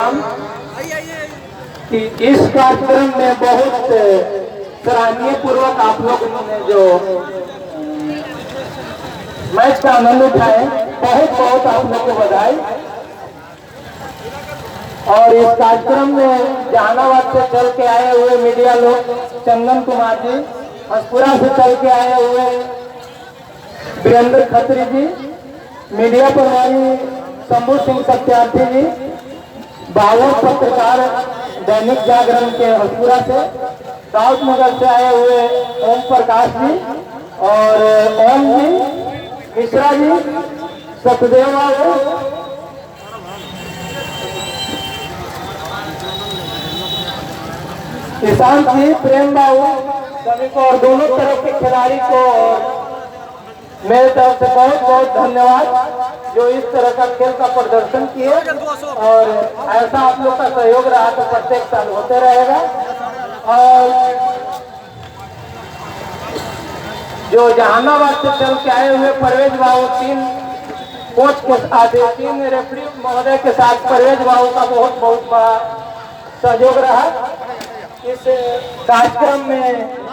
प्रणाम कि इस कार्यक्रम में बहुत सराहनीय पूर्वक आप लोगों ने जो मैच का आनंद उठाए, बहुत बहुत आप लोग को बधाई। और इस कार्यक्रम में जहानाबाद से चल के आए हुए मीडिया लोग चंदन कुमार जी, हंसपुरा से चल के आए हुए वीरेंद्र खत्री जी, मीडिया प्रभारी शंभू सिंह सत्यार्थी जी, बावर पत्रकार दैनिक जागरण के हंसपुरा से, दाऊद नगर से आए हुए ओम प्रकाश जी और ओम जी, मिश्रा जी, सतदेव बाबू, ईशांत जी, प्रेम बाबू, सभी को और दोनों तरफ के खिलाड़ी को मेरे तरफ से बहुत बहुत धन्यवाद जो इस तरह का खेल का प्रदर्शन किए। और ऐसा आप लोग का सहयोग रहा तो प्रत्येक साल होते रहेगा। और जो जहानाबाद से चल के आए हुए परवेज बाबू, 3 कोच के साथ 3 रेफरी महोदय के साथ परवेज बाबू का बहुत बहुत बड़ा सहयोग रहा। इस कार्यक्रम में